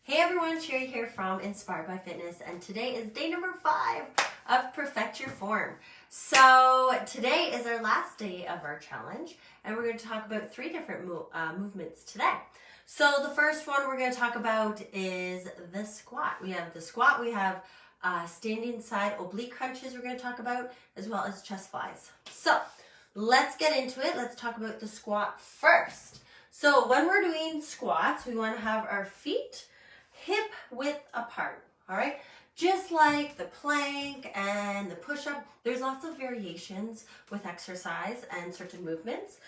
Hey everyone, Sherry here from Inspired by Fitness, and today is day number 5 of Perfect Your Form. So today is our last day of our challenge, and we're going to talk about 3 different movements today. So the first one we're going to talk about is the squat. We have the squat, we have standing side oblique crunches we're going to talk about, as well as chest flies. So let's get into it. Let's talk about the squat first. So when we're doing squats, we want to have our feet hip width apart, all right? Just like the plank and the push-up, there's lots of variations with exercise and certain movements.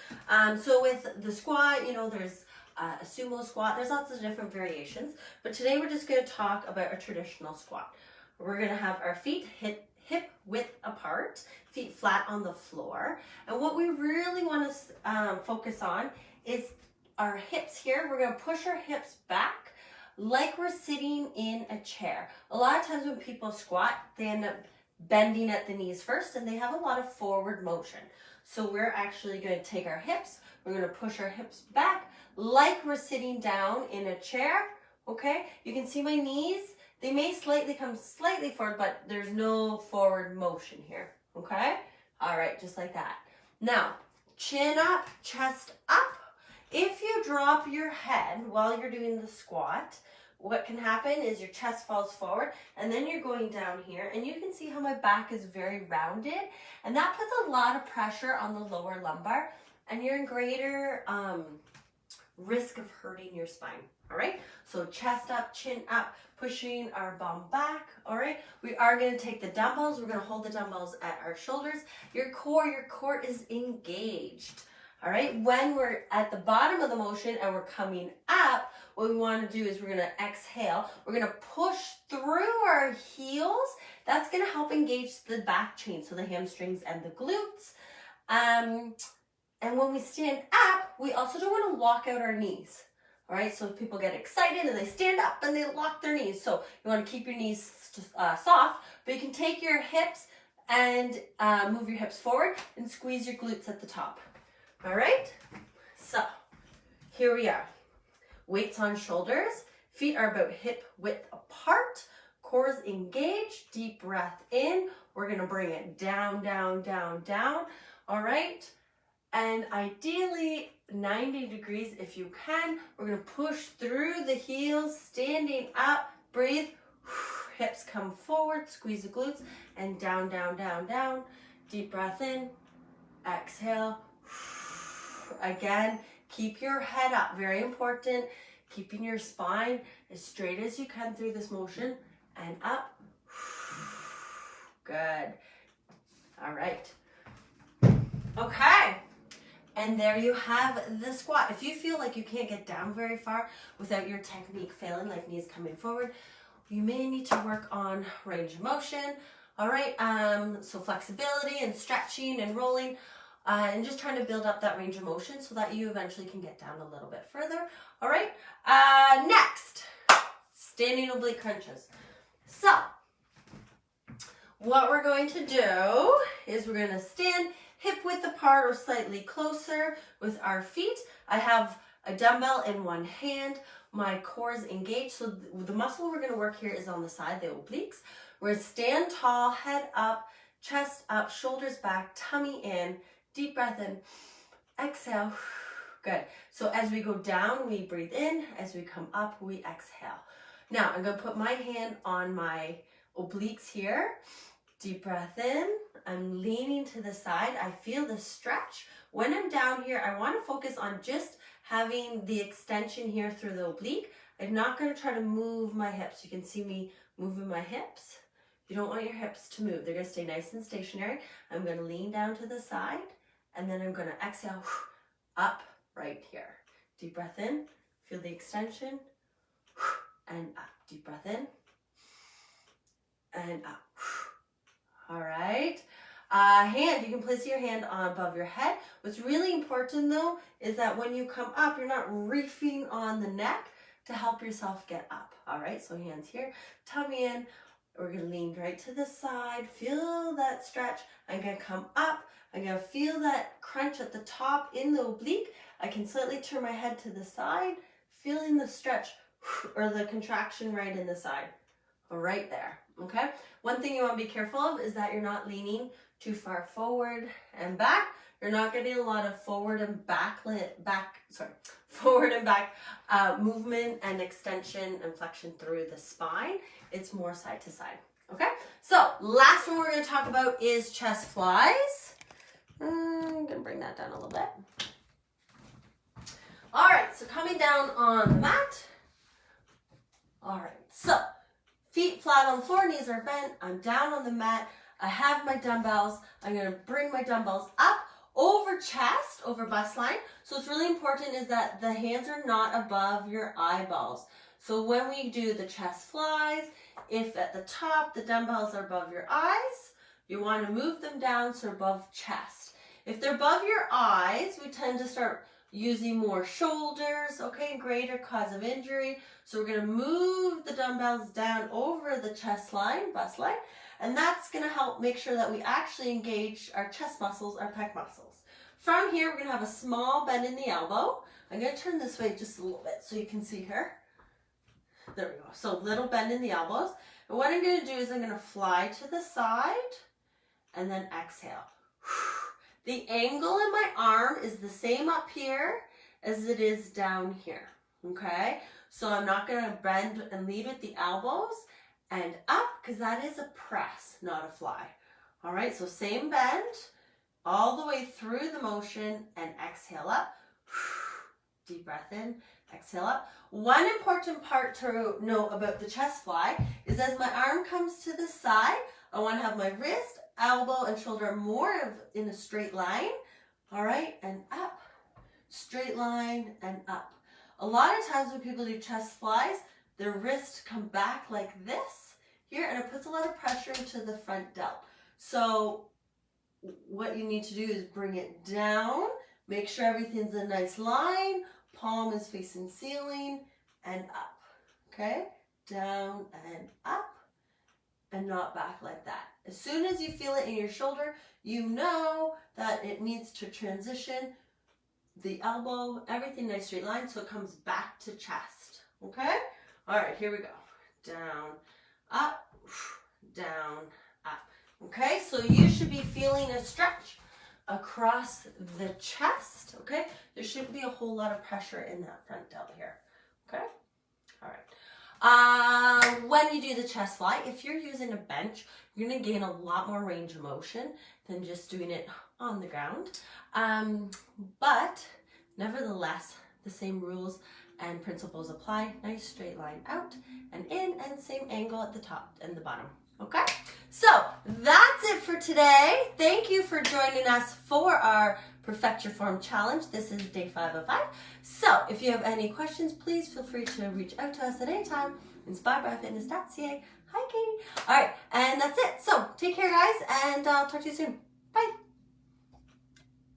So with the squat, there's a sumo squat, there's lots of different variations, but today we're just going to talk about a traditional squat. We're going to have our feet hip width apart, feet flat on the floor, and what we really want to focus on is our hips here. We're going to push our hips back like we're sitting in a chair. A lot of times when people squat, they end up bending at the knees first, and they have a lot of forward motion. So we're actually going to take our hips, we're going to push our hips back like we're sitting down in a chair, okay? You can see my knees, they may come slightly forward, but there's no forward motion here, okay? All right, just like that. Now, chin up, chest up. If you drop your head while you're doing the squat, what can happen is your chest falls forward, and then you're going down here, and you can see how my back is very rounded, and that puts a lot of pressure on the lower lumbar, and you're in greater risk of hurting your spine, all right? So chest up, chin up, pushing our bum back, all right? We are going to take the dumbbells. We're going to hold the dumbbells at our shoulders. Your core is engaged. All right, when we're at the bottom of the motion and we're coming up, what we want to do is we're going to exhale. We're going to push through our heels. That's going to help engage the back chain, so the hamstrings and the glutes. And when we stand up, we also don't want to lock out our knees. All right, so people get excited and they stand up and they lock their knees. So you want to keep your knees soft, but you can take your hips and move your hips forward and squeeze your glutes at the top. All right, so here we are. Weights on shoulders, feet are about hip width apart, core's engaged, deep breath in. We're gonna bring it down, down, down, down, all right? And ideally 90 degrees if you can. We're gonna push through the heels, standing up, breathe, hips come forward, squeeze the glutes, and down, down, down, down. Deep breath in, exhale. Again, keep your head up, very important. Keeping your spine as straight as you can through this motion, and up. Good. All right. Okay. And there you have the squat. If you feel like you can't get down very far without your technique failing, like knees coming forward, you may need to work on range of motion. All right. So flexibility and stretching and rolling. And just trying to build up that range of motion so that you eventually can get down a little bit further. All right, next, standing oblique crunches. So what we're going to do is we're going to stand hip width apart or slightly closer with our feet. I have a dumbbell in one hand. My core is engaged. So the muscle we're going to work here is on the side, the obliques. We're going to stand tall, head up, chest up, shoulders back, tummy in. Deep breath in, exhale, good. So as we go down, we breathe in. As we come up, we exhale. Now, I'm gonna put my hand on my obliques here. Deep breath in, I'm leaning to the side. I feel the stretch. When I'm down here, I wanna focus on just having the extension here through the oblique. I'm not gonna try to move my hips. You can see me moving my hips. You don't want your hips to move. They're gonna stay nice and stationary. I'm gonna lean down to the side. And then I'm going to exhale up right here. Deep breath in, feel the extension, and up. Deep breath in, and up. All right. You can place your hand on above your head. What's really important though is that when you come up, you're not reefing on the neck to help yourself get up. All right, so hands here, tummy in. We're going to lean right to the side. Feel that stretch. I'm going to come up. I'm going to feel that crunch at the top in the oblique. I can slightly turn my head to the side, feeling the stretch or the contraction right in the side, right there, okay? One thing you want to be careful of is that you're not leaning too far forward and back. You're not getting a lot of forward and back movement and extension and flexion through the spine. It's more side to side, okay? So last one we're going to talk about is chest flies. I'm going to bring that down a little bit. All right, so coming down on the mat. All right, so feet flat on the floor, knees are bent. I'm down on the mat. I have my dumbbells. I'm going to bring my dumbbells up over chest, over bust line. So it's really important is that the hands are not above your eyeballs. So when we do the chest flies, if at the top the dumbbells are above your eyes, you want to move them down so above chest. If they're above your eyes, we tend to start using more shoulders, okay, greater cause of injury. So we're going to move the dumbbells down over the chest line, bust line, and that's going to help make sure that we actually engage our chest muscles, our pec muscles. From here, we're going to have a small bend in the elbow. I'm going to turn this way just a little bit so you can see here. There we go. So little bend in the elbows. And what I'm going to do is I'm going to fly to the side and then exhale. The angle in my arm is the same up here as it is down here, okay? So I'm not going to bend and leave it the elbows and up because that is a press, not a fly. All right, so same bend all the way through the motion and exhale up. Deep breath in, exhale up. One important part to know about the chest fly is as my arm comes to the side, I want to have my wrist, elbow, and shoulder more in a straight line. All right, and up, straight line and up. A lot of times when people do chest flies, their wrists come back like this here, and it puts a lot of pressure into the front delt. So what you need to do is bring it down, make sure everything's a nice line, palm is facing ceiling, and up, okay? Down and up, and not back like that. As soon as you feel it in your shoulder, you know that it needs to transition the elbow, everything nice straight line, so it comes back to chest, okay? All right, here we go. Down, up, down, up. Okay, so you should be feeling a stretch across the chest, okay? There shouldn't be a whole lot of pressure in that front delt here, okay? All right. When you do the chest fly, if you're using a bench, you're going to gain a lot more range of motion than just doing it on the ground. But nevertheless, the same rules and principles apply. Nice straight line out and in, and same angle at the top and the bottom. Okay, so that's it for today. Thank you for joining us for our Perfect Your Form Challenge. This is day 5 of 5. So if you have any questions, please feel free to reach out to us at any time. inspiredbyfitness.ca. Hi, Katie. All right, and that's it. So take care, guys, and I'll talk to you soon. Bye.